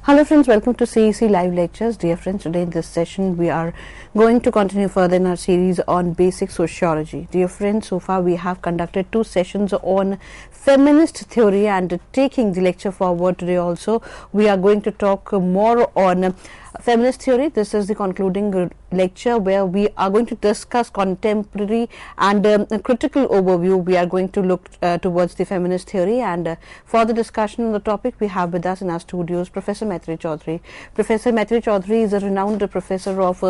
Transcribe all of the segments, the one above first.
Hello friends, welcome to CEC Live Lectures. Dear friends, today in this session we are going to continue further in our series on basic sociology. Dear friends, so far we have conducted 2 sessions on feminist theory, and taking the lecture forward today also we are going to talk more on feminist theory. This is the concluding lecture where we are going to discuss contemporary and a critical overview. We are going to look towards the feminist theory, and for the discussion on the topic we have with us in our studios Professor Maitri Chaudhary. Professor Maitri Chaudhary is a renowned professor of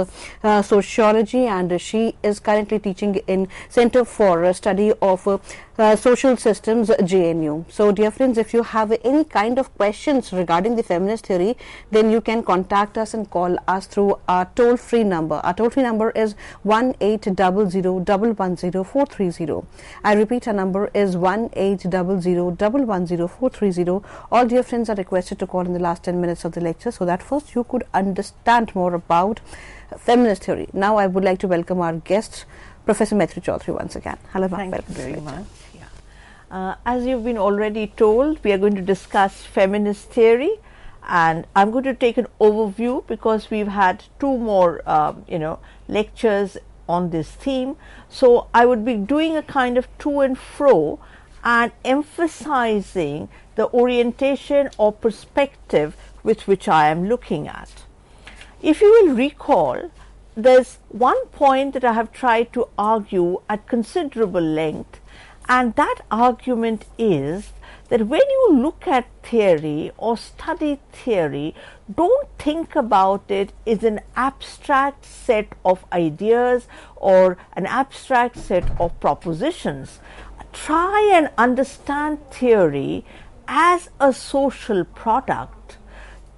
sociology, and she is currently teaching in Center for Study of Social Systems, JNU. So dear friends, if you have any kind of questions regarding the feminist theory, then you can contact us and call us through our toll-free number. Our toll-free number is 1-800-110-430. I repeat, our number is 1-800-110-430. All dear friends are requested to call in the last 10 minutes of the lecture so that first you could understand more about feminist theory. Now I would like to welcome our guest, Professor Maitri Chaudhary, once again. Hello, thank you very much. As you've been already told, we are going to discuss feminist theory, and I'm going to take an overview because we've had 2 more lectures on this theme. So I would be doing a kind of to and fro and emphasizing the orientation or perspective with which I am looking at. If you will recall, there's one point that I have tried to argue at considerable length, and that argument is that when you look at theory or study theory, don't think about it as an abstract set of ideas or an abstract set of propositions. Try and understand theory as a social product,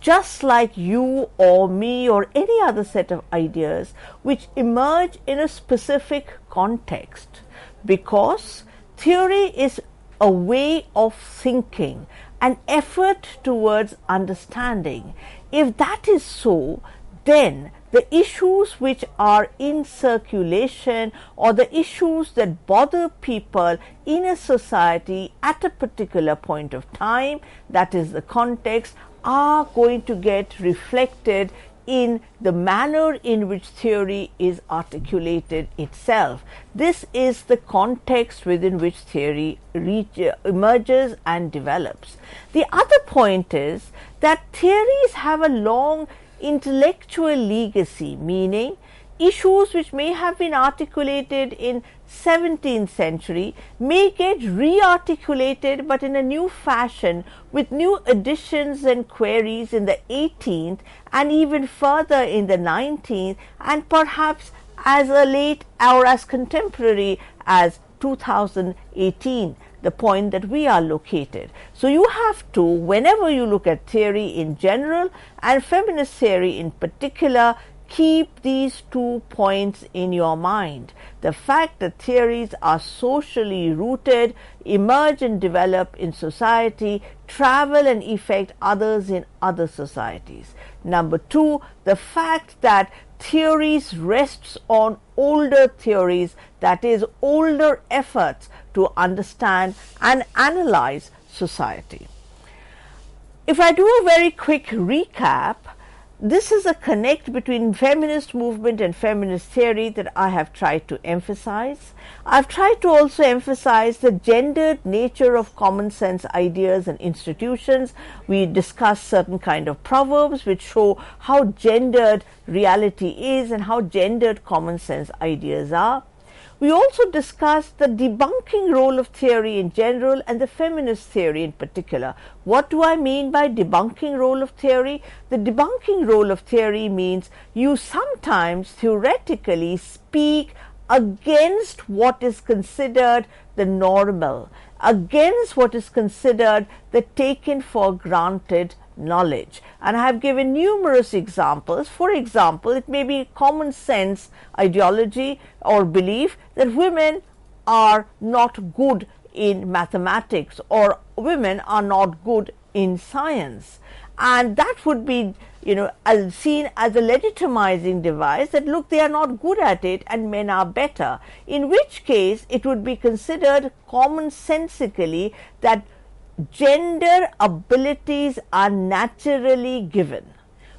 just like you or me or any other set of ideas which emerge in a specific context, because theory is a way of thinking, an effort towards understanding. If that is so, then the issues which are in circulation or the issues that bother people in a society at a particular point of time, that is the context, are going to get reflected in the manner in which theory is articulated itself. This is the context within which theory emerges and develops. The other point is that theories have a long intellectual legacy, meaning issues which may have been articulated in 17th century may get re-articulated but in a new fashion with new additions and queries in the 18th and even further in the 19th, and perhaps as a late or as contemporary as 2018, the point that we are located. So you have to, whenever you look at theory in general and feminist theory in particular, keep these 2 points in your mind. The fact that theories are socially rooted, emerge and develop in society, travel and affect others in other societies. Number 2, the fact that theories rests on older theories, that is, older efforts to understand and analyze society. If I do a very quick recap, this is a connect between feminist movement and feminist theory that I have tried to emphasize. I've tried to also emphasize the gendered nature of common sense ideas and institutions. We discussed certain kind of proverbs which show how gendered reality is and how gendered common sense ideas are. We also discussed the debunking role of theory in general and the feminist theory in particular. What do I mean by debunking role of theory? The debunking role of theory means you sometimes theoretically speak against what is considered the normal, against what is considered the taken for granted knowledge. And I have given numerous examples. For example, it may be common sense ideology or belief that women are not good in mathematics or women are not good in science, and that would be seen as a legitimizing device that look, they are not good at it and men are better, in which case it would be considered commonsensically that gender abilities are naturally given.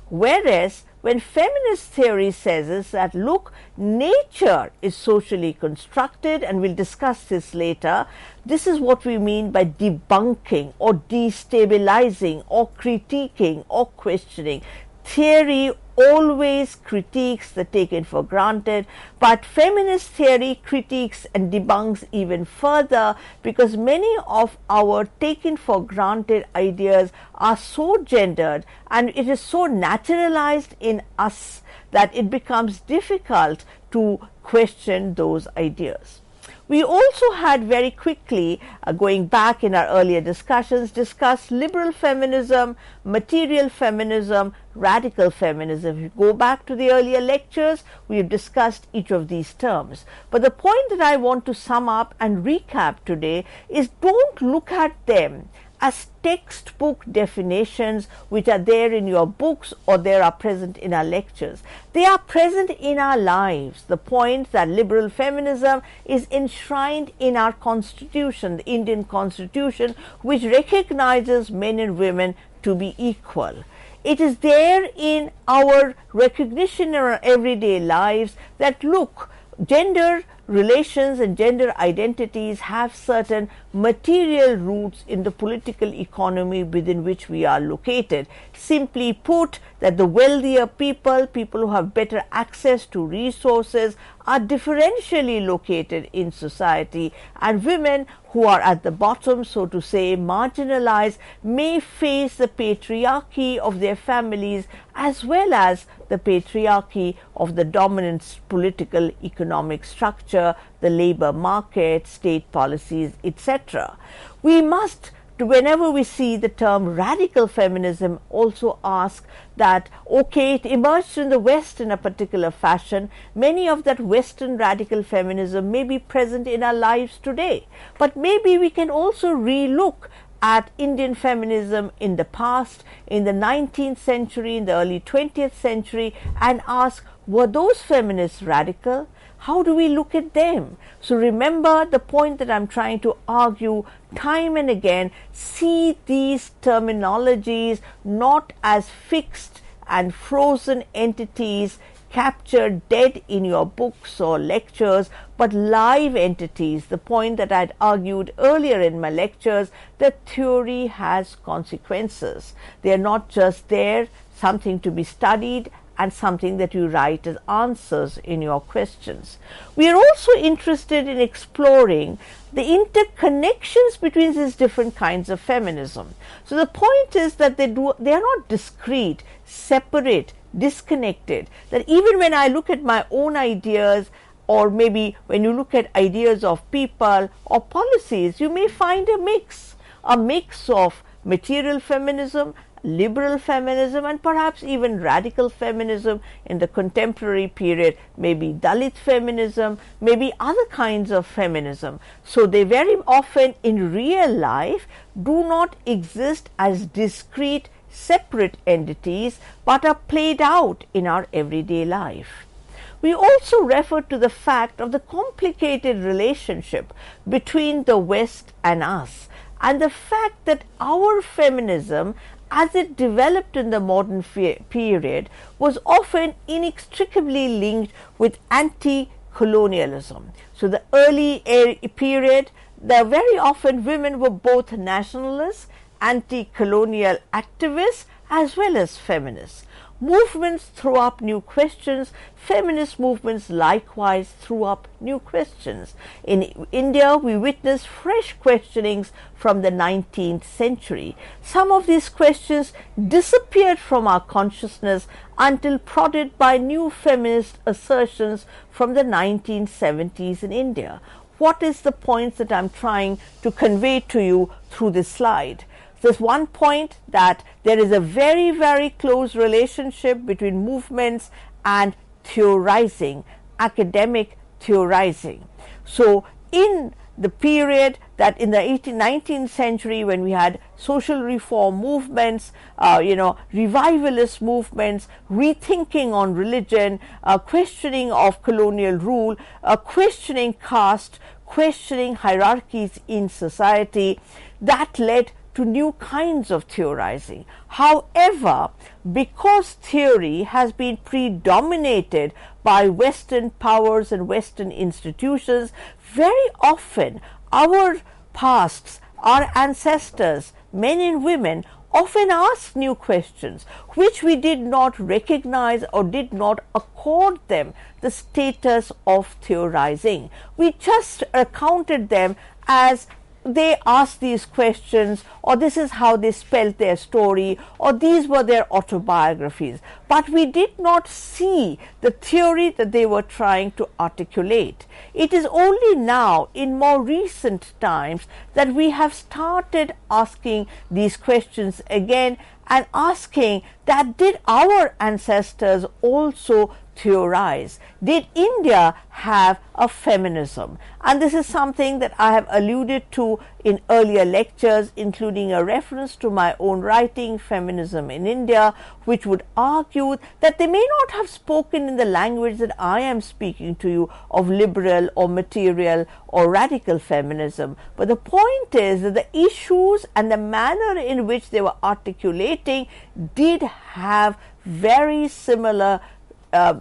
Whereas when feminist theory says is that, look, nature is socially constructed, and we'll discuss this later. This is what we mean by debunking or destabilizing or critiquing or questioning. Theory always critiques the taken for granted, but feminist theory critiques and debunks even further, because many of our taken for granted ideas are so gendered and it is so naturalized in us that it becomes difficult to question those ideas. We also had very quickly, going back in our earlier discussions, discussed liberal feminism, material feminism, radical feminism. If you go back to the earlier lectures, we have discussed each of these terms. But the point that I want to sum up and recap today is, don't look at them as textbook definitions which are there in your books or they are present in our lectures. They are present in our lives. The point that liberal feminism is enshrined in our constitution, the Indian constitution, which recognizes men and women to be equal. It is there in our recognition in our everyday lives that, look, gender relations and gender identities have certain material roots in the political economy within which we are located. Simply put, that the wealthier people, people who have better access to resources, are differentially located in society, and women who are at the bottom, so to say, marginalized, may face the patriarchy of their families as well as the patriarchy of the dominant political economic structure, the labor market, state policies, etc. We must, whenever we see the term radical feminism, also ask that, okay, it emerged in the West in a particular fashion. Many of that Western radical feminism may be present in our lives today, but maybe we can also relook at Indian feminism in the past, in the 19th century, in the early 20th century, and ask, were those feminists radical? How do we look at them? So remember the point that I'm trying to argue time and again. See these terminologies not as fixed and frozen entities captured dead in your books or lectures, but live entities. The point that I'd argued earlier in my lectures, that theory has consequences. They are not just there, something to be studied and something that you write as answers in your questions. We are also interested in exploring the interconnections between these different kinds of feminism. So the point is that they are not discrete, separate, disconnected. That even when I look at my own ideas, or maybe when you look at ideas of people or policies, you may find a mix of material feminism, liberal feminism, and perhaps even radical feminism in the contemporary period, maybe Dalit feminism, maybe other kinds of feminism. So they very often in real life do not exist as discrete, separate entities, but are played out in our everyday life. We also refer to the fact of the complicated relationship between the West and us, and the fact that our feminism, as it developed in the modern period, was often inextricably linked with anti-colonialism. So the early period, very often women were both nationalists, anti-colonial activists, as well as feminists. Movements threw up new questions. Feminist movements likewise threw up new questions. In India, we witnessed fresh questionings from the 19th century. Some of these questions disappeared from our consciousness until prodded by new feminist assertions from the 1970s in India. What is the point that I'm trying to convey to you through this slide? There's one point that there is a very, very close relationship between movements and theorizing, academic theorizing. So in the period that in the 19th century, when we had social reform movements, revivalist movements, rethinking on religion, questioning of colonial rule, questioning caste, questioning hierarchies in society, that led to new kinds of theorizing. However, because theory has been predominated by Western powers and Western institutions, very often our pasts, our ancestors, men and women, often asked new questions which we did not recognize or did not accord them the status of theorizing. We just accounted them as they asked these questions, or this is how they spelled their story, or these were their autobiographies. But we did not see the theory that they were trying to articulate. It is only now, in more recent times, that we have started asking these questions again and asking that did our ancestors also theorize? Did India have a feminism? And this is something that I have alluded to in earlier lectures, including a reference to my own writing, Feminism in India, which would argue that they may not have spoken in the language that I am speaking to you of liberal or material or radical feminism. But the point is that the issues and the manner in which they were articulating did have very similar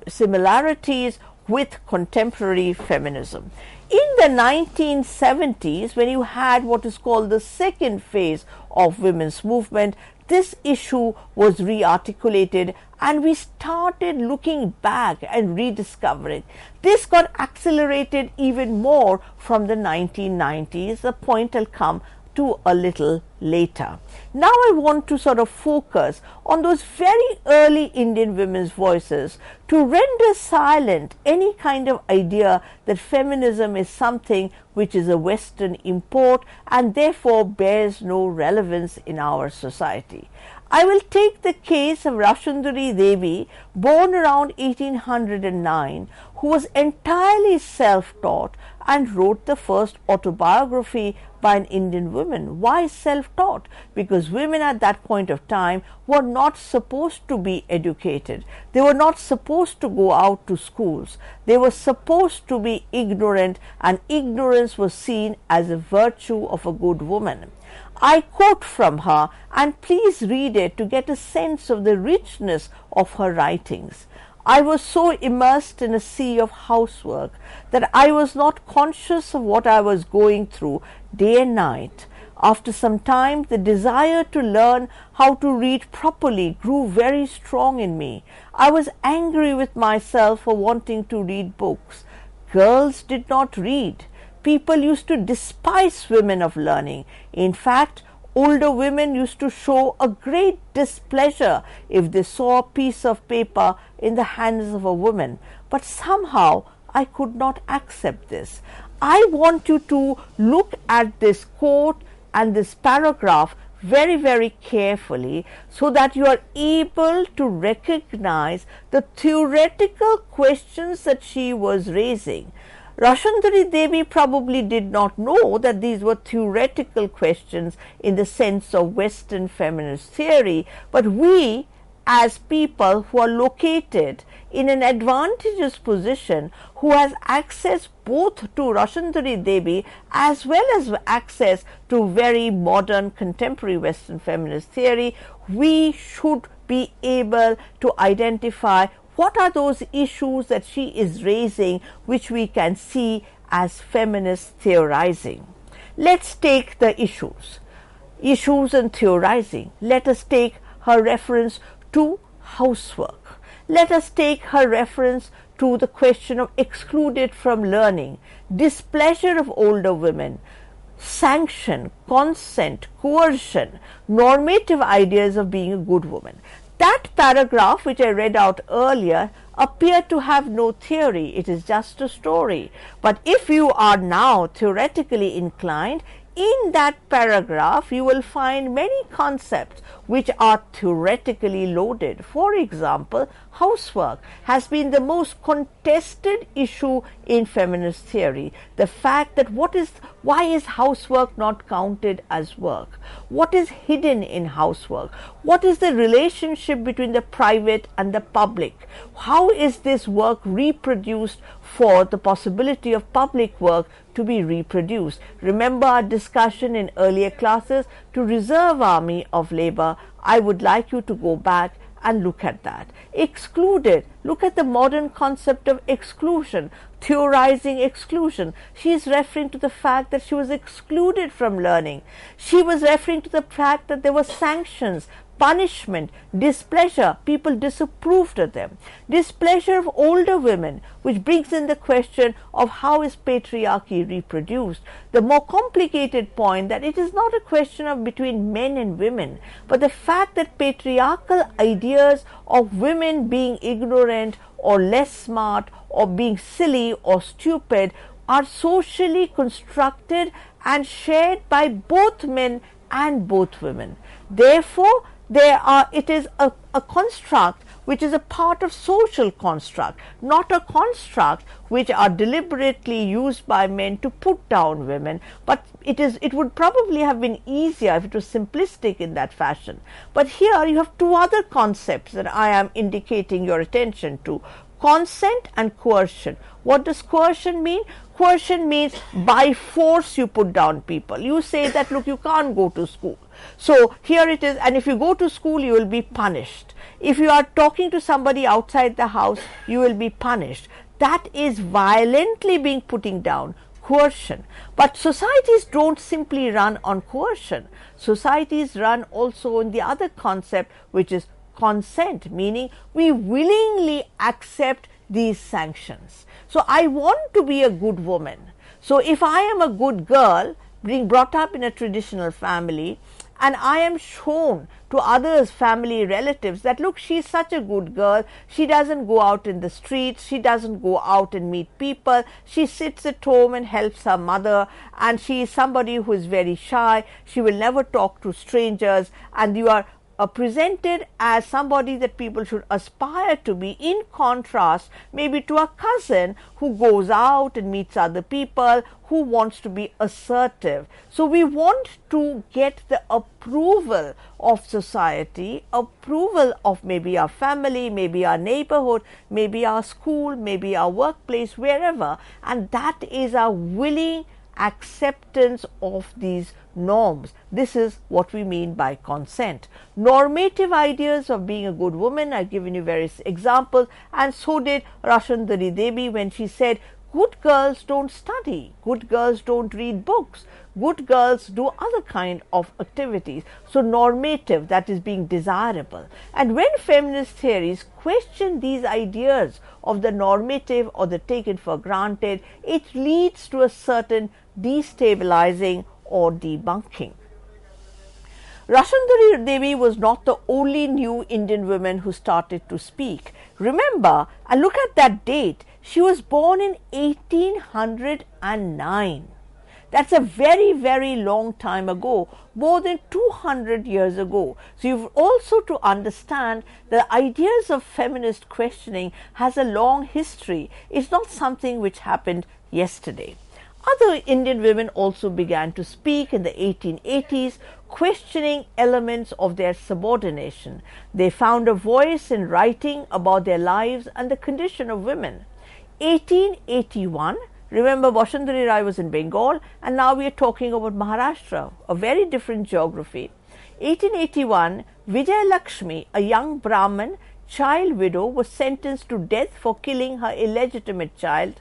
similarities with contemporary feminism. In the 1970s, when you had what is called the second phase of women's movement, this issue was re-articulated and we started looking back and rediscovering. This got accelerated even more from the 1990s, the point I'll come to a little later. Now I want to sort of focus on those very early Indian women's voices to render silent any kind of idea that feminism is something which is a Western import and therefore bears no relevance in our society. I will take the case of Rashundari Devi, born around 1809, who was entirely self-taught and wrote the first autobiography by an Indian woman. Why self-taught? Because women at that point of time were not supposed to be educated. They were not supposed to go out to schools. They were supposed to be ignorant, and ignorance was seen as a virtue of a good woman. I quote from her, and please read it to get a sense of the richness of her writings. I was so immersed in a sea of housework that I was not conscious of what I was going through day and night. After some time, the desire to learn how to read properly grew very strong in me. I was angry with myself for wanting to read books. Girls did not read. People used to despise women of learning. In fact, older women used to show a great displeasure if they saw a piece of paper in the hands of a woman. But somehow I could not accept this. I want you to look at this quote and this paragraph very, very carefully so that you are able to recognize the theoretical questions that she was raising. Rashundari Devi probably did not know that these were theoretical questions in the sense of Western feminist theory, but we as people who are located in an advantageous position, who has access both to Rashundari Devi as well as access to very modern contemporary Western feminist theory, we should be able to identify what are those issues that she is raising which we can see as feminist theorizing. Let's take the issues and theorizing. Let us take her reference to housework. Let us take her reference to the question of excluded from learning, displeasure of older women, sanction, consent, coercion, normative ideas of being a good woman. That paragraph which I read out earlier appeared to have no theory. It is just a story. But if you are now theoretically inclined, in that paragraph you will find many concepts which are theoretically loaded. For example, housework has been the most contested issue in feminist theory. The fact that what is Why is housework not counted as work? What is hidden in housework? What is the relationship between the private and the public? How is this work reproduced for the possibility of public work to be reproduced? Remember our discussion in earlier classes to reserve army of labor. I would like you to go back and look at that. Excluded. Look at the modern concept of exclusion, theorizing exclusion. She is referring to the fact that she was excluded from learning. She was referring to the fact that there were sanctions, punishment, displeasure. People disapproved of them. Displeasure of older women, which brings in the question of how is patriarchy reproduced. The more complicated point that it is not a question of between men and women, but the fact that patriarchal ideas of women being ignorant or less smart or being silly or stupid are socially constructed and shared by both men and both women. Therefore, it is a construct which is a part of social construct, not a construct which are deliberately used by men to put down women, but it would probably have been easier if it was simplistic in that fashion. But here you have two other concepts that I am indicating your attention to: consent and coercion. What does coercion mean? Coercion means by force you put down people. You say that, look, you can't go to school. So here it is, and if you go to school, you will be punished. If you are talking to somebody outside the house, you will be punished. That is violently being putting down, coercion. But societies don't simply run on coercion. Societies run also on the other concept, which is consent, meaning we willingly accept these sanctions. So I want to be a good woman. So if I am a good girl, being brought up in a traditional family, and I am shown to others, family, relatives, that look, she's such a good girl, she doesn't go out in the streets, she doesn't go out and meet people, she sits at home and helps her mother, and she is somebody who is very shy, she will never talk to strangers, and you are presented as somebody that people should aspire to be, in contrast maybe to a cousin who goes out and meets other people, who wants to be assertive. So we want to get the approval of society, approval of maybe our family, maybe our neighborhood, maybe our school, maybe our workplace, wherever, and that is our willing acceptance of these norms. This is what we mean by consent. Normative ideas of being a good woman, I've given you various examples, and so did Rashandari Devi when she said, good girls don't study, good girls don't read books, good girls do other kind of activities. So normative, that is being desirable. And when feminist theories question these ideas of the normative or the taken for granted, it leads to a certain destabilizing or debunking. Rashandari Devi was not the only new Indian woman who started to speak. Remember, and look at that date, she was born in 1809. That's a very, very long time ago, more than 200 years ago. So you've also to understand the ideas of feminist questioning has a long history. It's not something which happened yesterday. Other Indian women also began to speak in the 1880s, questioning elements of their subordination. They found a voice in writing about their lives and the condition of women. 1881, remember Vasundhari Rai was in Bengal, and now we are talking about Maharashtra, a very different geography. 1881, Vijay Lakshmi, a young Brahmin child widow, was sentenced to death for killing her illegitimate child.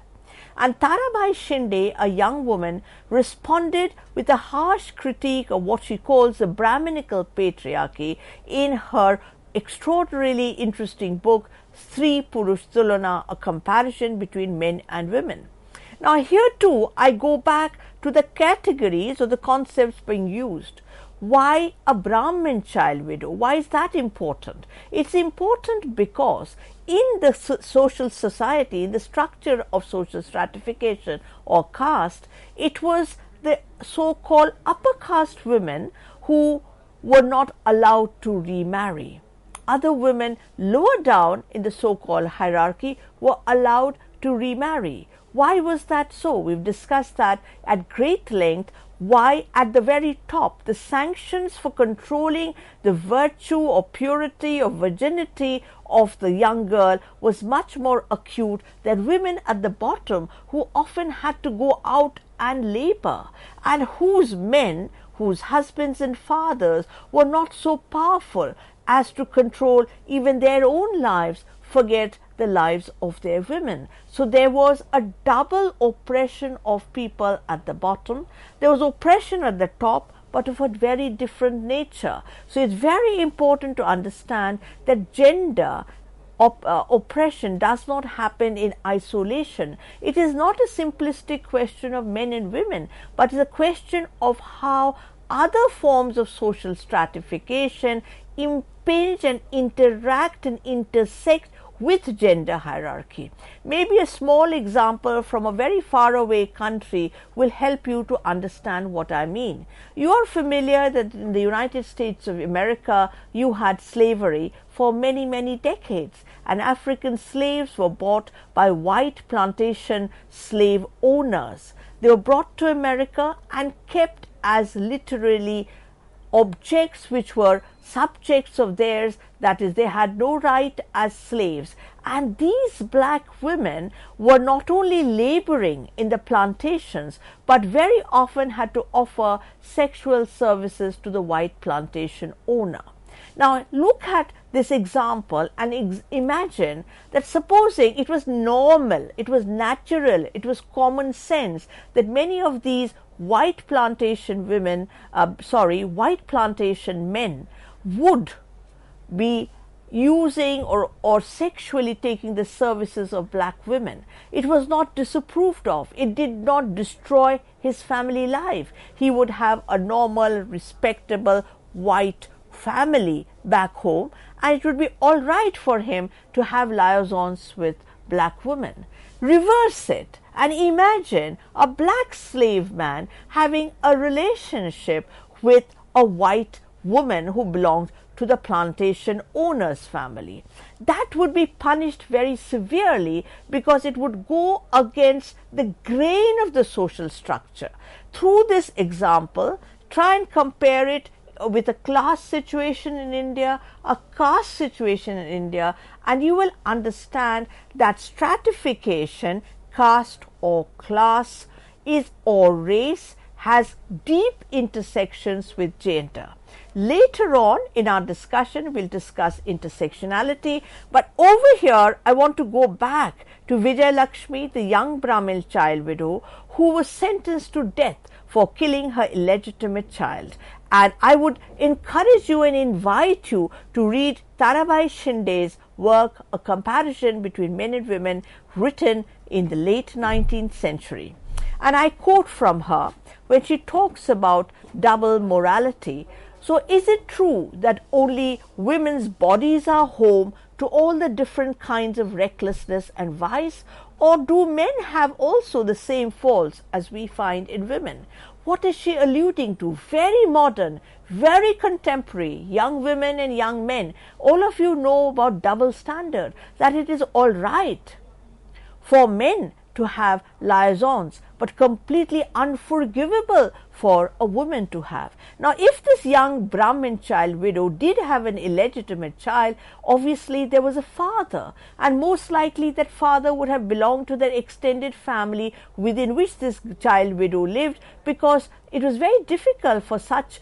And Tarabai Shinde, a young woman, responded with a harsh critique of what she calls the Brahminical patriarchy in her extraordinarily interesting book, Stri Purush Tulana, a comparison between men and women. Now here too, I go back to the categories or the concepts being used. Why a Brahmin child widow? Why is that important? It's important because in the social society, in the structure of social stratification or caste, it was the so-called upper caste women who were not allowed to remarry. Other women lower down in the so-called hierarchy were allowed to remarry. Why was that so? We've discussed that at great length. Why at the very top the sanctions for controlling the virtue or purity or virginity of the young girl was much more acute than women at the bottom, who often had to go out and labor, and whose men, whose husbands and fathers were not so powerful as to control even their own lives, forget the lives of their women. So there was a double oppression of people at the bottom. There was oppression at the top, but of a very different nature. So it's very important to understand that gender oppression does not happen in isolation. It is not a simplistic question of men and women, but it's a question of how other forms of social stratification impinge and interact and intersect with gender hierarchy. Maybe a small example from a very faraway country will help you to understand what I mean. You are familiar that in the United States of America, you had slavery for many, many decades, and African slaves were bought by white plantation slave owners. They were brought to America and kept as literally objects which were subjects of theirs, that is, they had no right as slaves. And these black women were not only laboring in the plantations, but very often had to offer sexual services to the white plantation owner. Now look at this example and imagine that, supposing it was normal, it was natural, it was common sense that many of these white plantation women, white plantation men would be using or sexually taking the services of black women. It was not disapproved of. It did not destroy his family life. He would have a normal, respectable white family back home, and it would be all right for him to have liaisons with black women. Reverse it and imagine a black slave man having a relationship with a white woman who belonged to the plantation owner's family. That would be punished very severely because it would go against the grain of the social structure. Through this example, try and compare it with a class situation in India, a caste situation in India, and you will understand that stratification, caste or class, is or race, has deep intersections with gender. Later on in our discussion, we'll discuss intersectionality, but over here I want to go back to Vijay Lakshmi, the young Brahmin child widow who was sentenced to death for killing her illegitimate child. And I would encourage you and invite you to read Tarabai Shinde's work, A Comparison Between Men and Women, written in the late 19th century. And I quote from her when she talks about double morality. So is it true that only women's bodies are home to all the different kinds of recklessness and vice, or do men have also the same faults as we find in women? What is she alluding to? Very modern, very contemporary, young women and young men. All of you know about double standard, that it is all right for men to have liaisons, but completely unforgivable for a woman to have. Now, if this young Brahmin child widow did have an illegitimate child, obviously there was a father, and most likely that father would have belonged to the extended family within which this child widow lived, because it was very difficult for such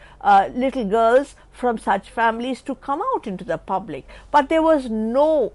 little girls from such families to come out into the public. But there was no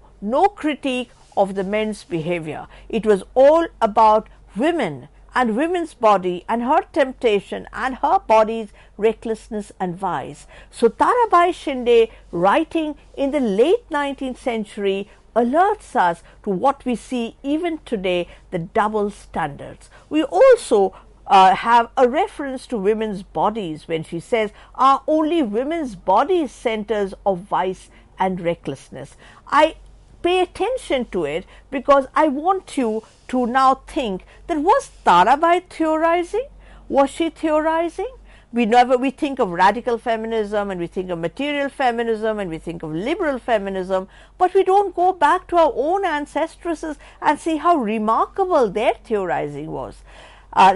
critique of the men's behavior. It was all about women and women's body and her temptation and her body's recklessness and vice. So Tarabai Shinde, writing in the late 19th century, alerts us to what we see even today, the double standards. We also have a reference to women's bodies when she says, are only women's bodies centers of vice and recklessness? I pay attention to it because I want you to now think that, was Tarabai theorizing? Was she theorizing? We think of radical feminism, and we think of material feminism, and we think of liberal feminism, but we don't go back to our own ancestresses and see how remarkable their theorizing was.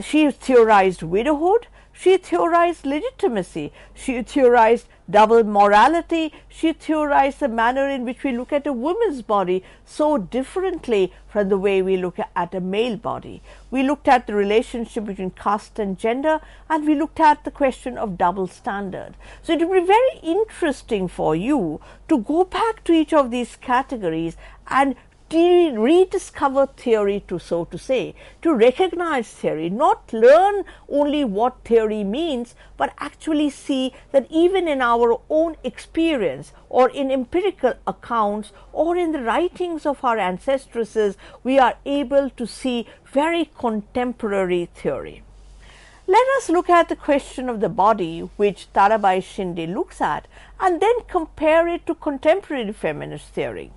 She theorized widowhood, she theorized legitimacy, she theorized double morality, she theorized the manner in which we look at a woman's body so differently from the way we look at a male body. We looked at the relationship between caste and gender, and we looked at the question of double standard. So it will be very interesting for you to go back to each of these categories and rediscover theory, so to say, to recognize theory, not learn only what theory means, but actually see that even in our own experience or in empirical accounts or in the writings of our ancestresses, we are able to see very contemporary theory. Let us look at the question of the body, which Tarabai Shinde looks at, and then compare it to contemporary feminist theory.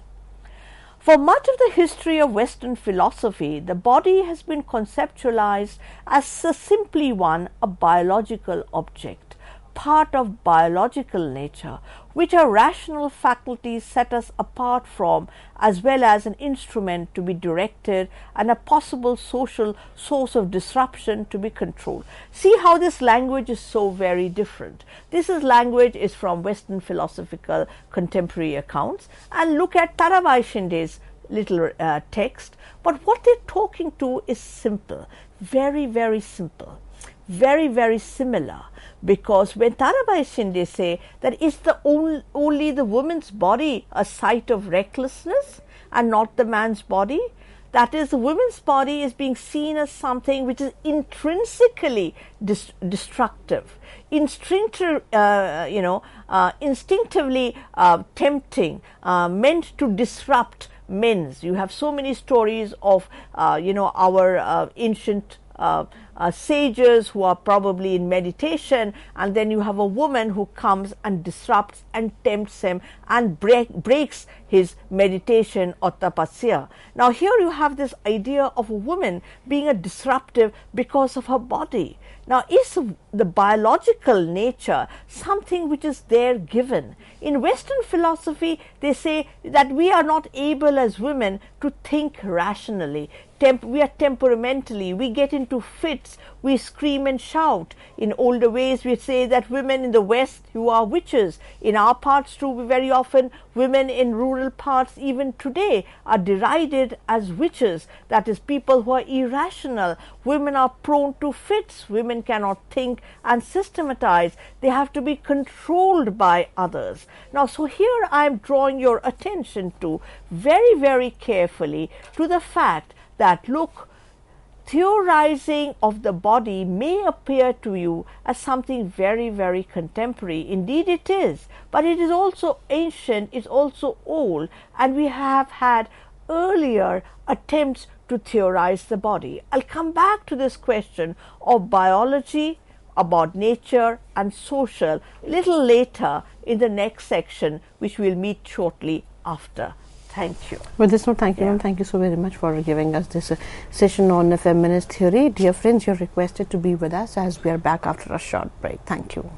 For much of the history of Western philosophy, the body has been conceptualized as simply a biological object, part of biological nature, which our rational faculties set us apart from, as well as an instrument to be directed and a possible social source of disruption to be controlled. See how this language is so very different. This language is from Western philosophical contemporary accounts, and look at Tarabai Shinde's little text, but what they're talking to is simple, very, very simple, very, very similar. Because when Tarabai Shinde say that is the only the woman's body a site of recklessness and not the man's body, that is, the woman's body is being seen as something which is intrinsically destructive, instinctively tempting, meant to disrupt men's. You have so many stories of our ancient sages who are probably in meditation, and then you have a woman who comes and disrupts and tempts him and breaks his meditation or tapasya. Now here you have this idea of a woman being a disruptive because of her body. Now, is the biological nature something which is there given? In Western philosophy, they say that we are not able as women to think rationally. We are temperamentally, we get into fits, we scream and shout. In older ways, we say that women in the West, you are witches. In our parts too, very often women in rural parts even today are derided as witches, that is, people who are irrational. Women are prone to fits, women cannot think and systematize, they have to be controlled by others. Now, so here I am drawing your attention to very, very carefully to the fact that, look, theorizing of the body may appear to you as something very, very contemporary. Indeed it is, but it is also ancient, it's also old, and we have had earlier attempts to theorize the body. I'll come back to this question of biology, about nature and social little later in the next section, which we'll meet shortly after. Thank you. With this note, thank you, ma'am. Thank you so very much for giving us this session on feminist theory. Dear friends, you're requested to be with us as we are back after a short break. Thank you.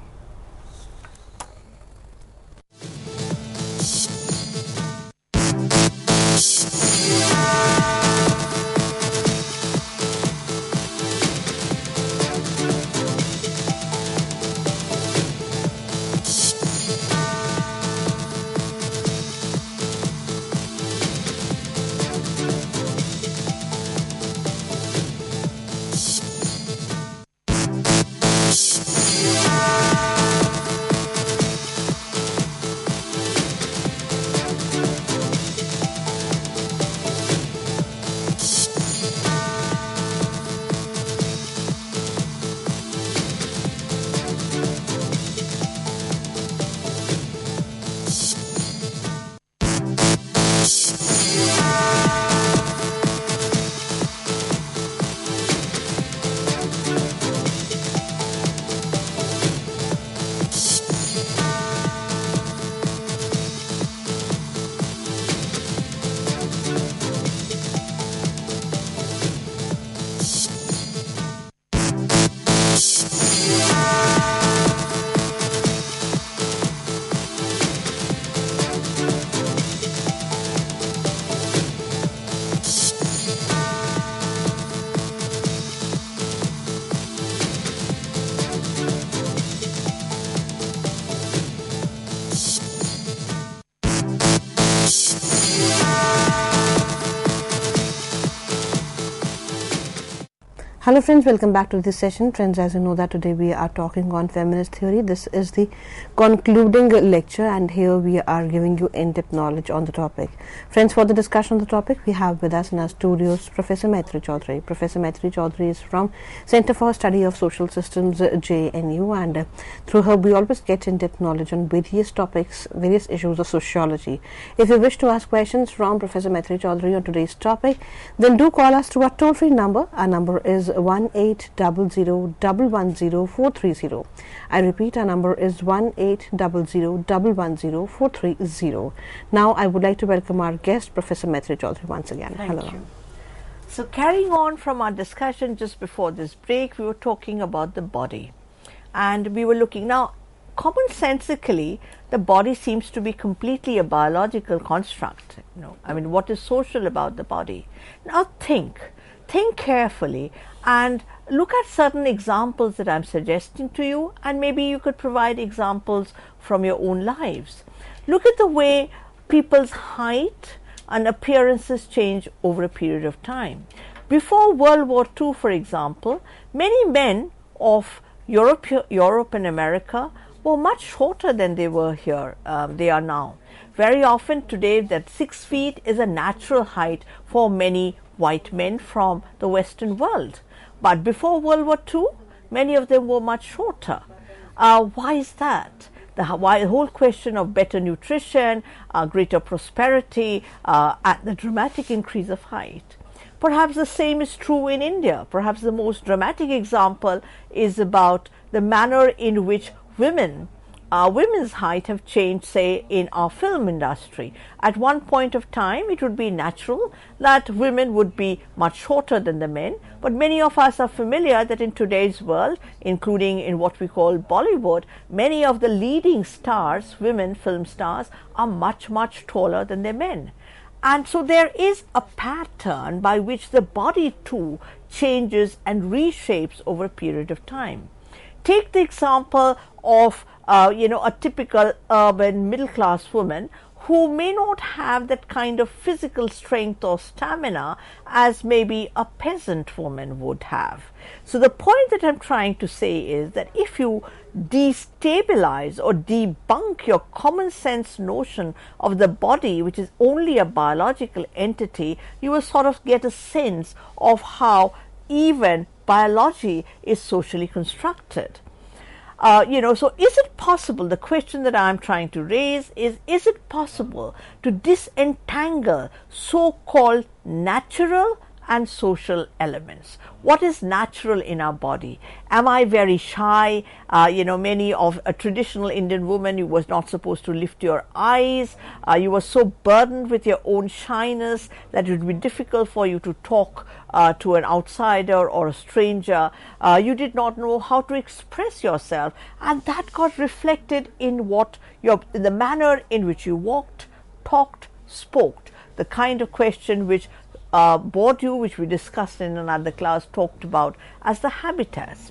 Hello friends, welcome back to this session. Friends, as you know that today we are talking on feminist theory. This is the concluding lecture and here we are giving you in-depth knowledge on the topic. Friends, for the discussion on the topic, we have with us in our studios Professor Maitri Chaudhary. Professor Maitri Chaudhary is from Center for Study of Social Systems, JNU, and through her we always get in-depth knowledge on various topics, various issues of sociology. If you wish to ask questions from Professor Maitri Chaudhary on today's topic, then do call us to our toll-free number. Our number is 1800110430. I repeat, our number is 1800110430. Now I would like to welcome our guest, Professor Maitri Chaudhary, once again. Thank you. So carrying on from our discussion just before this break, we were talking about the body, and we were looking now. Commonsensically, the body seems to be completely a biological construct. I mean, what is social about the body? Now think carefully and look at certain examples that I'm suggesting to you, and maybe you could provide examples from your own lives. Look at the way people's height and appearances change over a period of time. Before World War II, for example, many men of Europe and America were much shorter than they were here. They are now. Very often today, that 6 feet is a natural height for many white men from the Western world. But before World War II, many of them were much shorter. Why is that? The whole question of better nutrition, greater prosperity, and the dramatic increase of height. Perhaps the same is true in India. Perhaps the most dramatic example is about the manner in which women's height have changed, say, in our film industry. At one point of time, it would be natural that women would be much shorter than the men, but many of us are familiar that in today's world, including in what we call Bollywood, many of the leading stars, women film stars, are much, much taller than their men. And so there is a pattern by which the body too changes and reshapes over a period of time. Take the example of a typical urban middle-class woman who may not have that kind of physical strength or stamina as maybe a peasant woman would have. So the point that I'm trying to say is that if you destabilize or debunk your common sense notion of the body, which is only a biological entity, you will sort of get a sense of how even biology is socially constructed. So is it possible, the question that I'm trying to raise is it possible to disentangle so-called natural and social elements? What is natural in our body? Am I very shy? Many of a traditional Indian woman, you was not supposed to lift your eyes. You were so burdened with your own shyness that it would be difficult for you to talk to an outsider or a stranger. You did not know how to express yourself, and that got reflected in the manner in which you walked, talked, spoke. The kind of question which Bourdieu, which we discussed in another class, talked about as the habitus.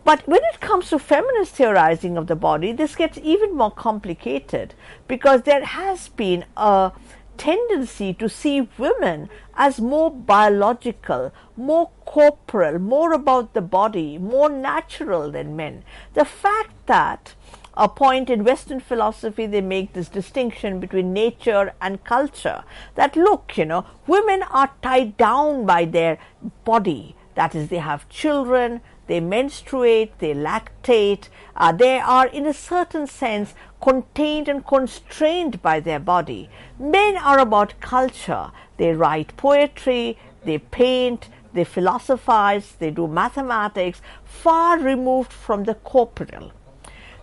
But when it comes to feminist theorizing of the body, this gets even more complicated, because there has been a tendency to see women as more biological, more corporal, more about the body, more natural than men. The fact that a point in Western philosophy, they make this distinction between nature and culture, that look, women are tied down by their body. That is, they have children, they menstruate, they lactate, they are in a certain sense contained and constrained by their body. Men are about culture. They write poetry, they paint, they philosophize, they do mathematics, far removed from the corporeal.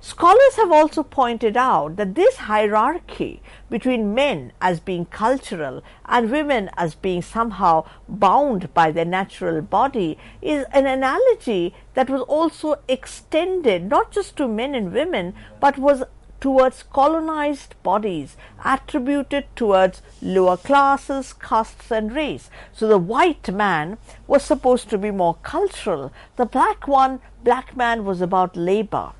Scholars have also pointed out that this hierarchy between men as being cultural and women as being somehow bound by their natural body is an analogy that was also extended not just to men and women, but was towards colonized bodies, attributed towards lower classes, castes and race. So the white man was supposed to be more cultural. The black man was about labor.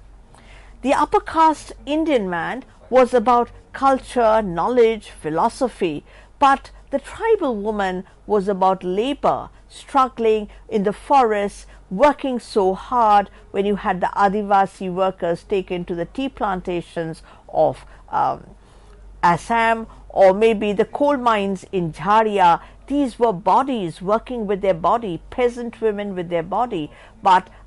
The upper caste Indian man was about culture, knowledge, philosophy, but the tribal woman was about labor, struggling in the forests, working so hard, when you had the Adivasi workers taken to the tea plantations of Assam, or maybe the coal mines in Jharia. These were bodies working with their body, peasant women with their body.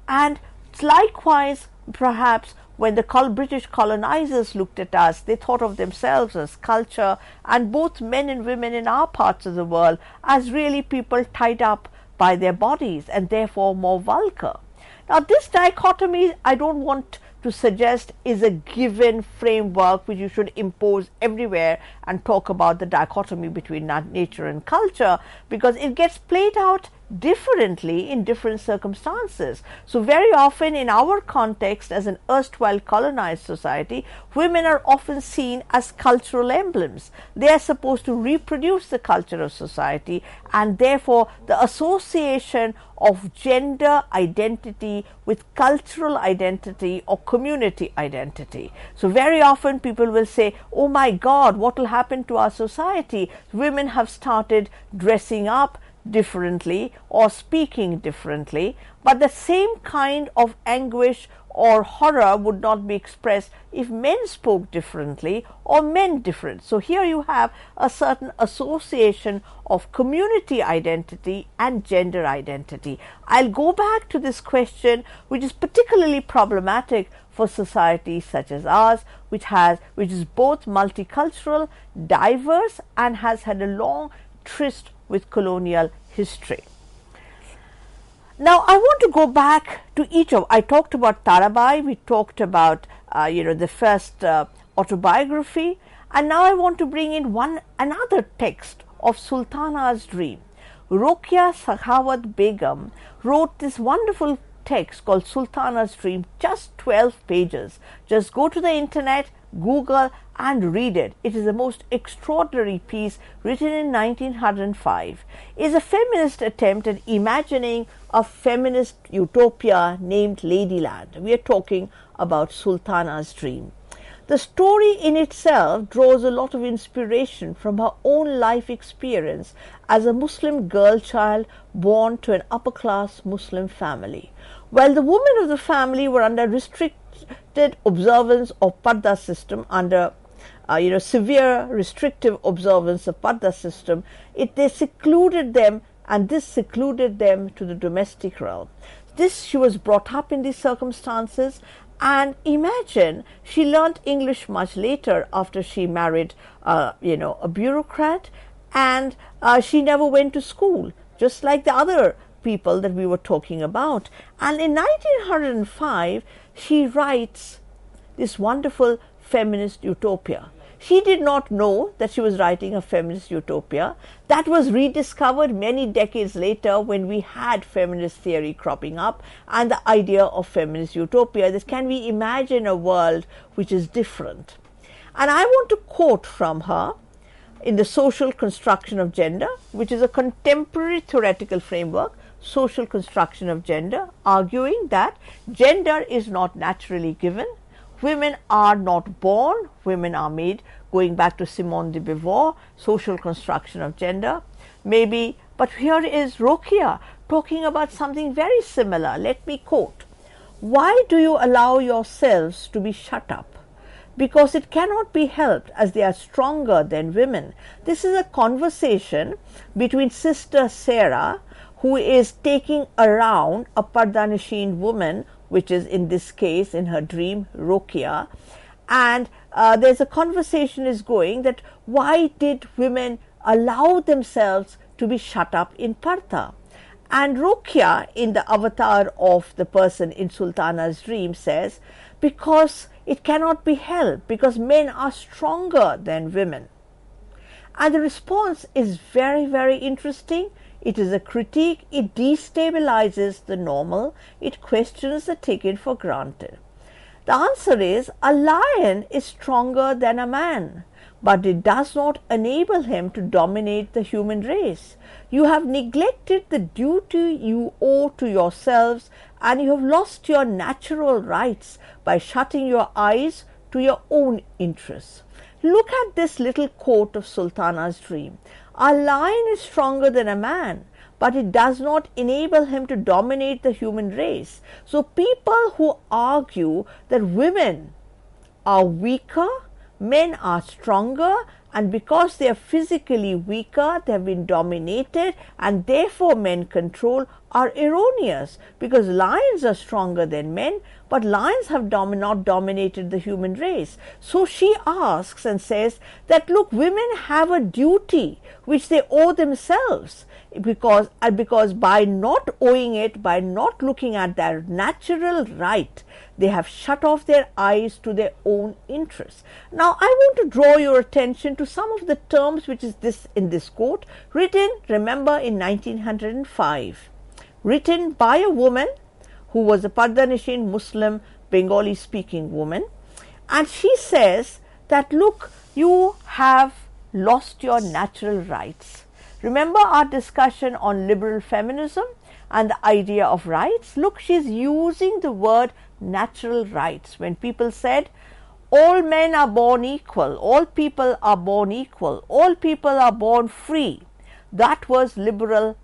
And likewise, perhaps when the British colonizers looked at us, they thought of themselves as culture, and both men and women in our parts of the world as really people tied up by their bodies and therefore more vulgar. Now, this dichotomy, I don't want to suggest, is a given framework which you should impose everywhere and talk about the dichotomy between nature and culture, because it gets played out differently in different circumstances. So very often in our context as an erstwhile colonized society, women are often seen as cultural emblems. They are supposed to reproduce the culture of society, and therefore the association of gender identity with cultural identity or community identity. So very often people will say, oh my God, what will happen to our society? Women have started dressing up differently or speaking differently, but the same kind of anguish or horror would not be expressed if men spoke differently or men different. So here you have a certain association of community identity and gender identity. I'll go back to this question, which is particularly problematic for societies such as ours, which is both multicultural, diverse, and has had a long tryst with colonial history. Now, I want to go back to each of. I talked about Tarabai. We talked about the first autobiography, and now I want to bring in another text of Sultanas Dream. Rokia Sakhawat Begum wrote this wonderful text called Sultanas Dream, just 12 pages. Just go to the internet, Google, and read it. It is the most extraordinary piece, written in 1905. It is a feminist attempt at imagining a feminist utopia named Ladyland. We are talking about Sultana's Dream. The story in itself draws a lot of inspiration from her own life experience as a Muslim girl child born to an upper-class Muslim family. While the women of the family were under restricted observance of Parda system, under severe restrictive observance of Parda system, they secluded them, and this secluded them to the domestic realm. She was brought up in these circumstances, and imagine she learnt English much later after she married a bureaucrat, and she never went to school, just like the other people that we were talking about. And in 1905, she writes this wonderful Feminist Utopia. She did not know that she was writing a feminist utopia. That was rediscovered many decades later when we had feminist theory cropping up and the idea of feminist utopia, that can we imagine a world which is different. And I want to quote from her in The Social Construction of Gender, which is a contemporary theoretical framework, social construction of gender, arguing that gender is not naturally given. Women are not born, women are made, going back to Simone de Beauvoir, social construction of gender, maybe. But here is Rokia talking about something very similar. Let me quote, "Why do you allow yourselves to be shut up? Because it cannot be helped, as they are stronger than women." This is a conversation between Sister Sarah, who is taking around a Pardanishin woman, which is in this case, in her dream, Rokia. And there's a conversation is going that why did women allow themselves to be shut up in Parda? And Rokia, in the avatar of the person in Sultana's Dream, says, because it cannot be helped, because men are stronger than women. And the response is very, very interesting. It is a critique. It destabilizes the normal. It questions the taken for granted. The answer is, a lion is stronger than a man, but it does not enable him to dominate the human race. You have neglected the duty you owe to yourselves, and you have lost your natural rights by shutting your eyes to your own interests. Look at this little quote of Sultana's Dream. A lion is stronger than a man, but it does not enable him to dominate the human race. So people who argue that women are weaker, men are stronger, and because they are physically weaker, they have been dominated and therefore men control, are erroneous, because lions are stronger than men, but lions have not dominated the human race. So she asks and says that, look, women have a duty which they owe themselves, because by not owing it, by not looking at their natural right, they have shut off their eyes to their own interests. Now, I want to draw your attention to some of the terms which is this in this quote, written, remember, in 1905, written by a woman who was a Pardanishin Muslim Bengali speaking woman, and she says that, look, you have lost your natural rights. Remember our discussion on liberal feminism and the idea of rights? Look, she's using the word natural rights. When people said all men are born equal, all people are born equal, all people are born free, that was liberalism,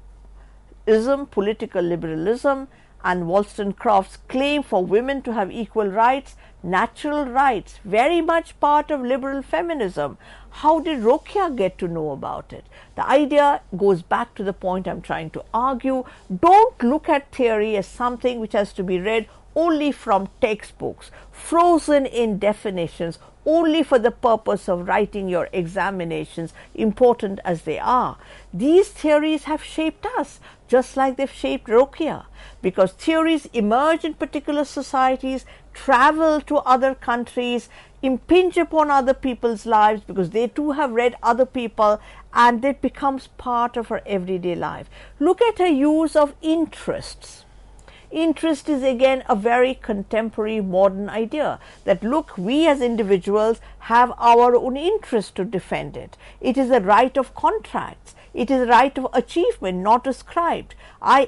political liberalism, and Wollstonecraft's claim for women to have equal rights, natural rights, very much part of liberal feminism. How did Rokia get to know about it? The idea goes back to the point I'm trying to argue. Don't look at theory as something which has to be read only from textbooks, frozen in definitions, only for the purpose of writing your examinations, important as they are. These theories have shaped us, just like they've shaped Rokia, because theories emerge in particular societies, travel to other countries, impinge upon other people's lives, because they too have read other people, and it becomes part of our everyday life. Look at her use of interests. Interest is again a very contemporary modern idea, that look, we as individuals have our own interest to defend it. It is a right of contracts. It is a right of achievement, not ascribed.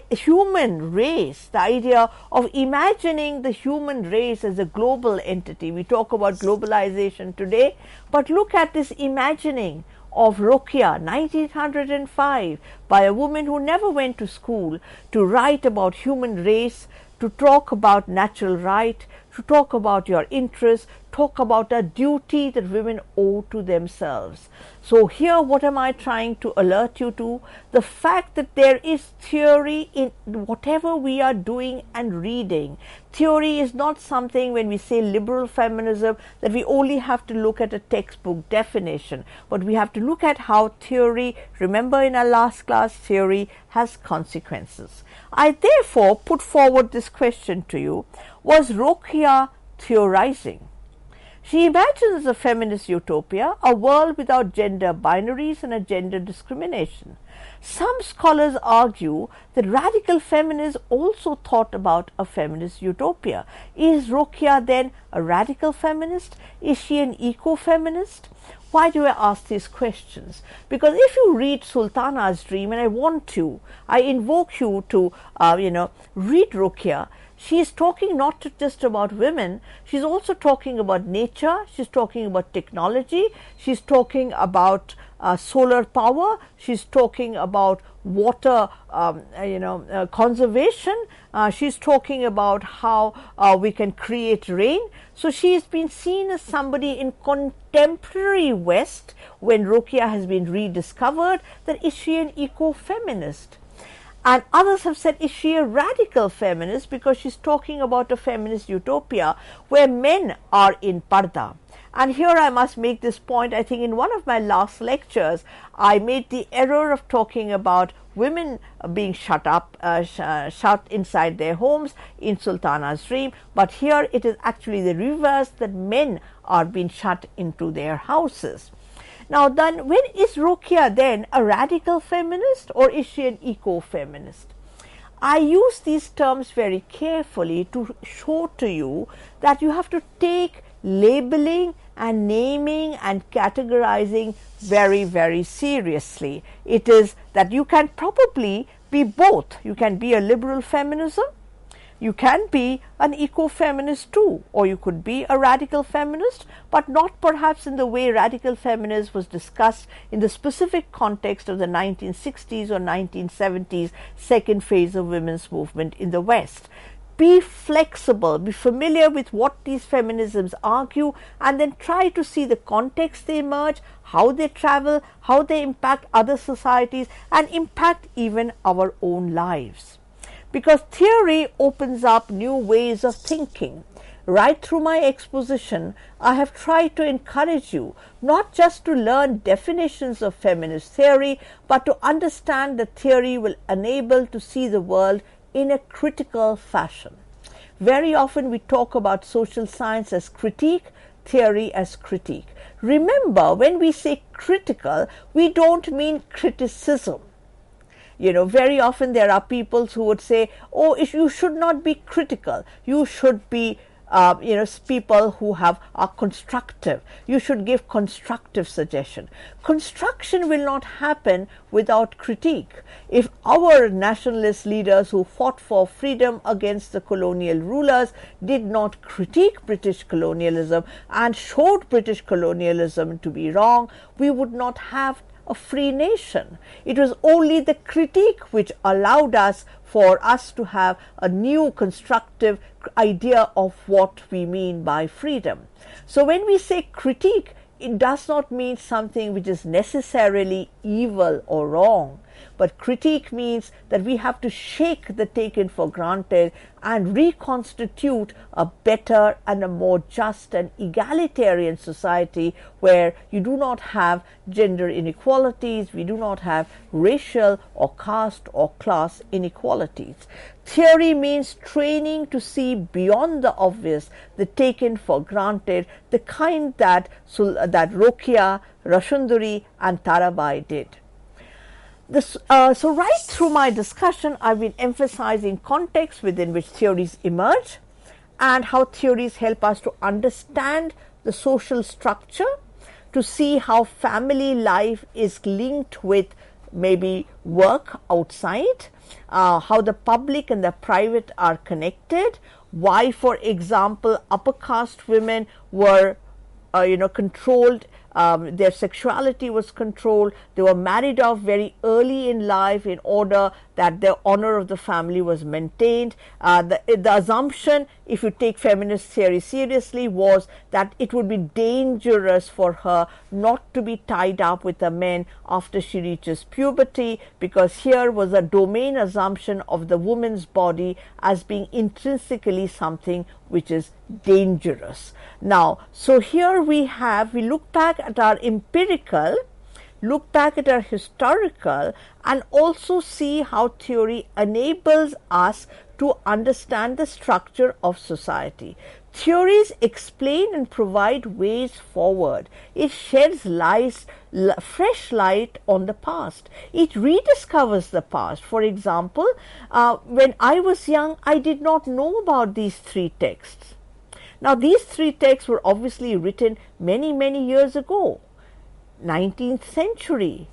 Human race, the idea of imagining the human race as a global entity. We talk about globalization today, but look at this imagining of Rokia, 1905, by a woman who never went to school, to write about human race, to talk about natural right, to talk about your interests, talk about a duty that women owe to themselves. So here, what am I trying to alert you to? The fact that there is theory in whatever we are doing and reading. Theory is not something, when we say liberal feminism, that we only have to look at a textbook definition, but we have to look at how theory, remember in our last class, theory has consequences. I therefore put forward this question to you: was Rokia theorizing? She imagines a feminist utopia, a world without gender binaries and a gender discrimination. Some scholars argue that radical feminists also thought about a feminist utopia. Is Rokia then a radical feminist? Is she an eco-feminist? Why do I ask these questions? Because if you read Sultanas Dream, and I invoke you to, read Rokia. She is talking not just about women, she's also talking about nature, she's talking about technology, she's talking about solar power, she's talking about water conservation, she's talking about how we can create rain. So she has been seen as somebody in contemporary West, when Rokia has been rediscovered, that is she an eco-feminist? And others have said, is she a radical feminist, because she's talking about a feminist utopia where men are in parda. And here I must make this point. I think in one of my last lectures, I made the error of talking about women being shut inside their homes in Sultanas Dream, but here it is actually the reverse, that men are being shut into their houses. Now then, when is Rokia then a radical feminist, or is she an eco-feminist? I use these terms very carefully to show to you that you have to take labeling and naming and categorizing very, very seriously. It is that you can probably be both. You can be a liberal feminism, You can be an eco-feminist too, or you could be a radical feminist, but not perhaps in the way radical feminism was discussed in the specific context of the 1960s or 1970s second phase of women's movement in the West. Be flexible, be familiar with what these feminisms argue, and then try to see the context they emerge, how they travel, how they impact other societies, and impact even our own lives. Because theory opens up new ways of thinking. Right through my exposition, I have tried to encourage you not just to learn definitions of feminist theory, but to understand that theory will enable to see the world in a critical fashion. Very often we talk about social science as critique, theory as critique. Remember, when we say critical, we don't mean criticism. Very often there are people who would say, oh, you should not be critical. You should be, people who are constructive. You should give constructive suggestion. Construction will not happen without critique. If our nationalist leaders who fought for freedom against the colonial rulers did not critique British colonialism and showed British colonialism to be wrong, we would not have a free nation. It was only the critique which allowed for us to have a new constructive idea of what we mean by freedom. So when we say critique, it does not mean something which is necessarily evil or wrong. But critique means that we have to shake the taken for granted and reconstitute a better and a more just and egalitarian society where you do not have gender inequalities, we do not have racial or caste or class inequalities. Theory means training to see beyond the obvious, the taken for granted, the kind that Rokia, Rashunduri and Tarabai did. So right through my discussion, I've been emphasizing context within which theories emerge and how theories help us to understand the social structure, to see how family life is linked with maybe work outside, how the public and the private are connected, why, for example, upper caste women were controlled, their sexuality was controlled, they were married off very early in life in order that the honor of the family was maintained. The assumption, if you take feminist theory seriously, was that it would be dangerous for her not to be tied up with a man after she reaches puberty, because here was a domain assumption of the woman's body as being intrinsically something which is dangerous. Now, so here we look back at our empirical, look back at our historical, and also see how theory enables us to understand the structure of society. Theories explain and provide ways forward. It sheds fresh light on the past. It rediscovers the past. For example, when I was young, I did not know about these three texts. Now, these three texts were obviously written many, many years ago, 19th century,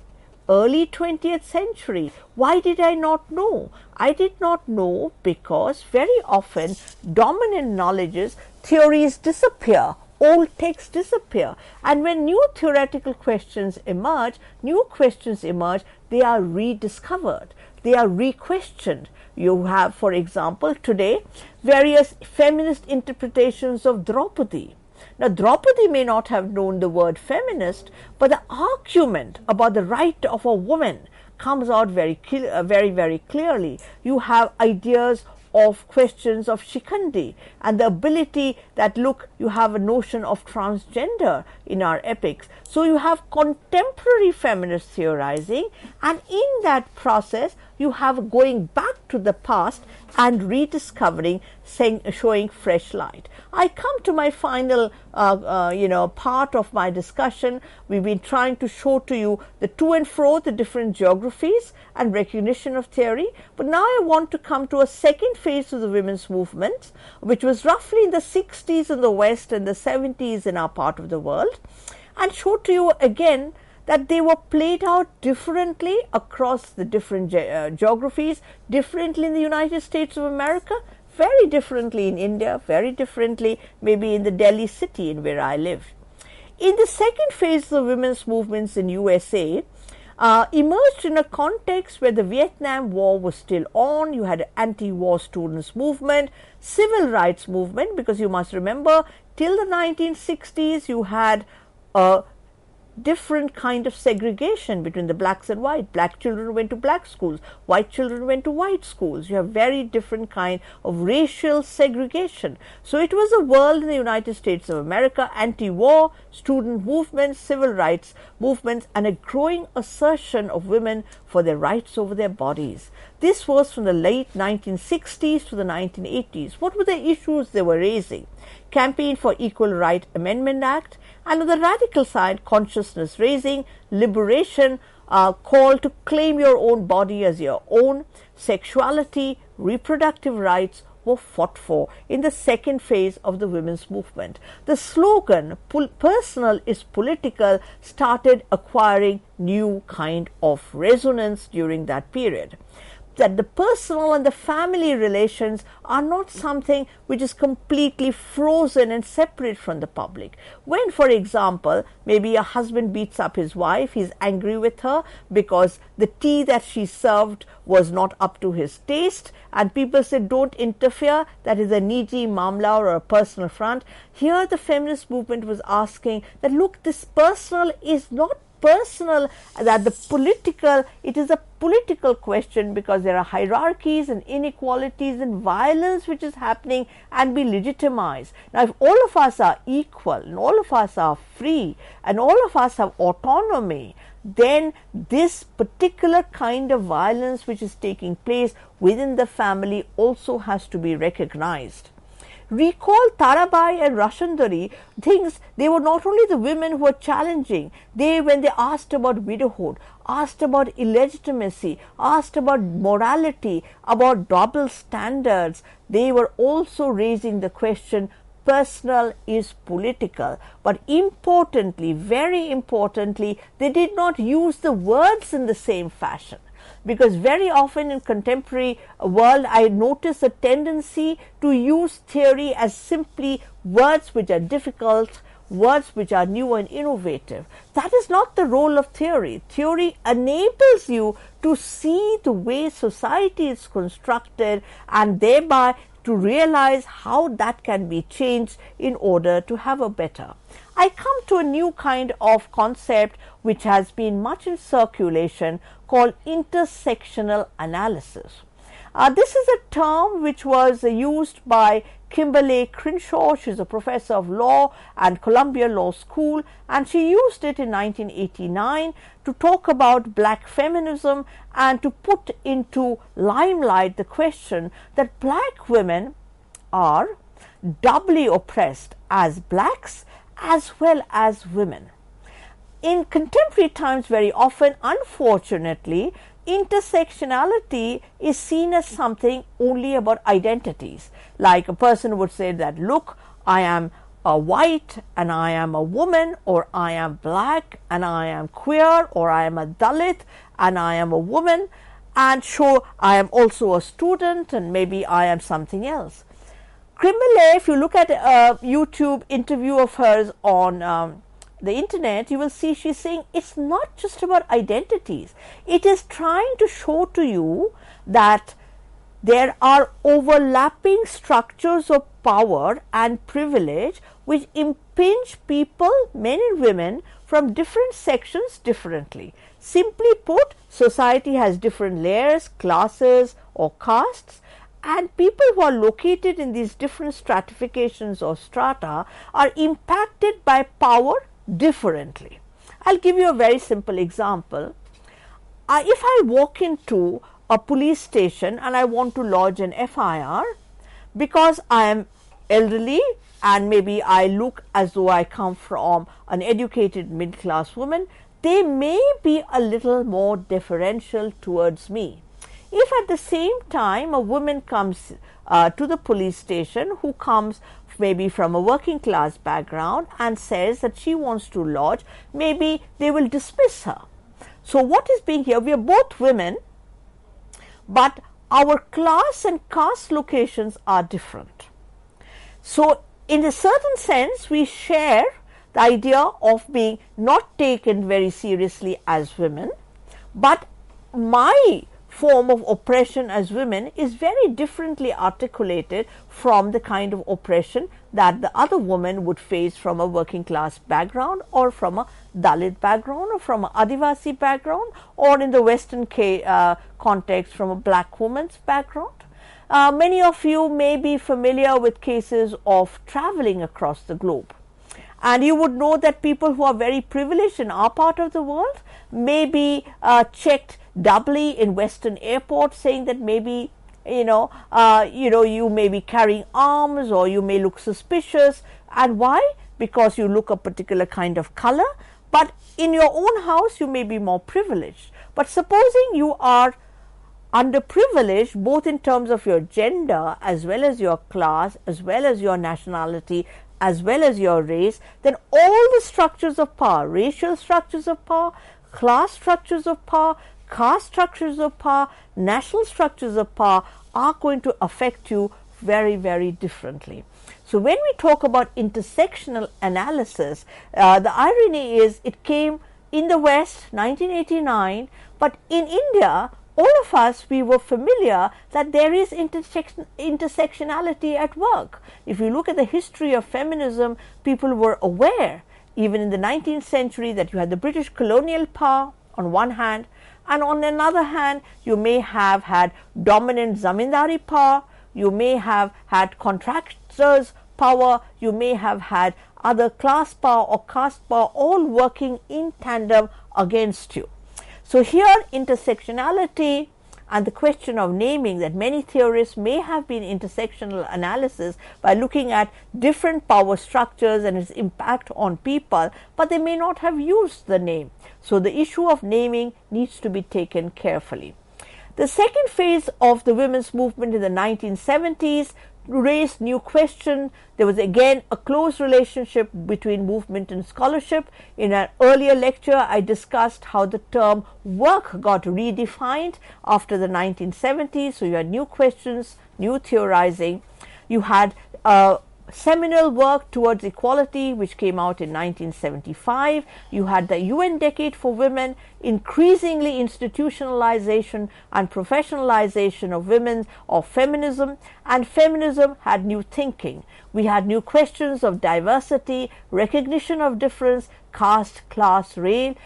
early 20th century. Why did I not know? I did not know because very often dominant knowledges, theories disappear, old texts disappear, and when new theoretical questions emerge, they are rediscovered, they are re-questioned. You have, for example, today various feminist interpretations of Draupadi. Now, Draupadi may not have known the word feminist, but the argument about the right of a woman comes out very clearly. You have ideas of questions of Shikandi and the ability that, look, you have a notion of transgender in our epics. So you have contemporary feminist theorizing, and in that process you have going back to the past and rediscovering, showing fresh light. I come to my final part of my discussion. We've been trying to show to you the to and fro, the different geographies and recognition of theory. But now I want to come to a second phase of the women's movement, which was roughly in the 60s in the West and the 70s in our part of the world, and show to you again that they were played out differently across the different geographies, differently in the United States of America, very differently in India, very differently maybe in the Delhi city in where I live. In the second phase of the women's movements in USA, emerged in a context where the Vietnam War was still on. You had an anti-war students movement, civil rights movement, because you must remember till the 1960s you had a different kind of segregation between the blacks and white. Black children went to black schools, white children went to white schools. You have very different kind of racial segregation. So it was a world in the United States of America, anti-war, student movements, civil rights movements, and a growing assertion of women for their rights over their bodies. This was from the late 1960s to the 1980s. What were the issues they were raising? Campaign for Equal Right Amendment Act, and on the radical side, consciousness raising, liberation, call to claim your own body as your own, sexuality, reproductive rights were fought for in the second phase of the women's movement. The slogan, personal is political, started acquiring new kind of resonance during that period. That the personal and the family relations are not something which is completely frozen and separate from the public. When, for example, maybe a husband beats up his wife, he's angry with her because the tea that she served was not up to his taste, and people say don't interfere, that is a niji mamla or a personal front. Here the feminist movement was asking that look, this personal is not personal, that the political, it is a political question because there are hierarchies and inequalities and violence which is happening and be legitimized. Now, if all of us are equal and all of us are free and all of us have autonomy, then this particular kind of violence which is taking place within the family also has to be recognized. Recall Tarabai and Rashandari, things, they were not only the women who were challenging, when they asked about widowhood, asked about illegitimacy, asked about morality, about double standards, they were also raising the question, personal is political. But importantly, very importantly, they did not use the words in the same fashion. Because very often in contemporary world, I notice a tendency to use theory as simply words which are difficult, words which are new and innovative. That is not the role of theory. Theory enables you to see the way society is constructed and thereby to realize how that can be changed in order to have a better. I come to a new kind of concept which has been much in circulation called intersectional analysis. This is a term which was used by Kimberly Crenshaw. She is a professor of law at Columbia Law School, and she used it in 1989 to talk about black feminism and to put into limelight the question that black women are doubly oppressed as blacks as well as women. In contemporary times, very often, unfortunately, intersectionality is seen as something only about identities. Like a person would say that, look, I am a white and I am a woman, or I am black and I am queer, or I am a Dalit and I am a woman, and sure, I am also a student and maybe I am something else. Kimberly, if you look at a YouTube interview of hers on the internet, you will see she's saying it's not just about identities. It is trying to show to you that there are overlapping structures of power and privilege which impinge people, men and women, from different sections differently. Simply put, society has different layers, classes or castes, and people who are located in these different stratifications or strata are impacted by power differently. I'll give you a very simple example. If I walk into a police station and I want to lodge an FIR because I am elderly and maybe I look as though I come from an educated middle class woman, they may be a little more deferential towards me. If at the same time a woman comes to the police station who comes maybe from a working class background and says that she wants to lodge, maybe they will dismiss her. So what is being here? We are both women, but our class and caste locations are different. So in a certain sense, we share the idea of being not taken very seriously as women, but my form of oppression as women is very differently articulated from the kind of oppression that the other woman would face from a working class background, or from a Dalit background, or from an Adivasi background, or in the Western context from a black woman's background. Many of you may be familiar with cases of traveling across the globe, and you would know that people who are very privileged in our part of the world may be checked doubly in Western airports, saying that maybe you may be carrying arms, or you may look suspicious. And why? Because you look a particular kind of color. But in your own house, you may be more privileged. But supposing you are underprivileged, both in terms of your gender, as well as your class, as well as your nationality, as well as your race, then all the structures of power, racial structures of power, class structures of power, caste structures of power, national structures of power are going to affect you very, very differently. So when we talk about intersectional analysis, the irony is it came in the West 1989, but in India, all of us, we were familiar that there is intersectionality at work. If you look at the history of feminism, people were aware, even in the 19th century, that you had the British colonial power on one hand, and on another hand, you may have had dominant zamindari power, you may have had contractors' power, you may have had other class power or caste power, all working in tandem against you. So here, intersectionality and the question of naming, that many theorists may have been intersectional analysis by looking at different power structures and its impact on people, but they may not have used the name. So the issue of naming needs to be taken carefully. The second phase of the women's movement in the 1970s raised new questions. There was again a close relationship between movement and scholarship. In an earlier lecture, I discussed how the term work got redefined after the 1970s. So you had new questions, new theorizing. You had seminal work towards equality, which came out in 1975. You had the UN Decade for Women, increasingly institutionalization and professionalization of women, of feminism, and feminism had new thinking. We had new questions of diversity, recognition of difference, caste, class, race.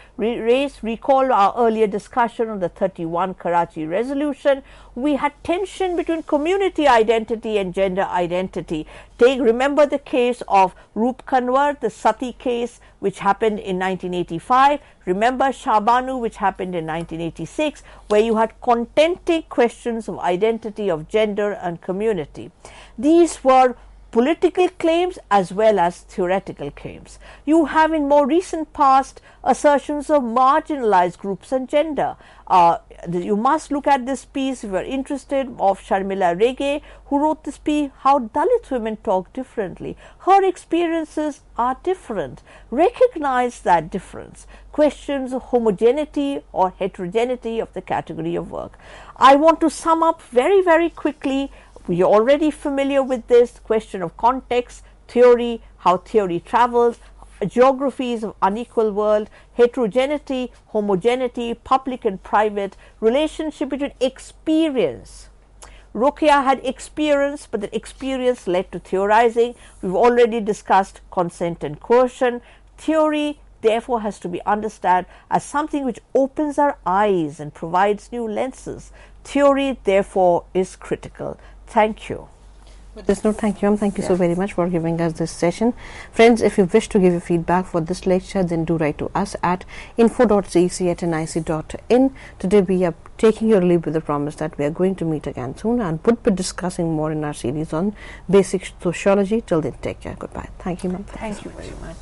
Recall our earlier discussion on the 31 Karachi resolution. We had tension between community identity and gender identity. Remember the case of Roop Kanwar, the Sati case, which happened in 1985. Remember Shabanu, which happened in 1986, where you had contending questions of identity, of gender and community. These were political claims as well as theoretical claims. You have in more recent past assertions of marginalized groups and gender. You must look at this piece if you are interested of Sharmila Rege, who wrote this piece, How Dalit Women Talk Differently. Her experiences are different. Recognize that difference. Questions of homogeneity or heterogeneity of the category of work. I want to sum up very, very quickly. We are already familiar with this question of context, theory, how theory travels, geographies of unequal world, heterogeneity, homogeneity, public and private, relationship between experience. Rokia had experience, but the experience led to theorizing. We've already discussed consent and coercion. Theory, therefore, has to be understood as something which opens our eyes and provides new lenses. Theory, therefore, is critical. Thank you. With this note, thank you, thank you so very much for giving us this session. Friends, if you wish to give your feedback for this lecture, then do write to us at info.cec@nic.in. Today we are taking your leave with the promise that we are going to meet again soon and would be discussing more in our series on basic sociology. Till then, take care. Goodbye. Thank you, ma'am. Thank you very much.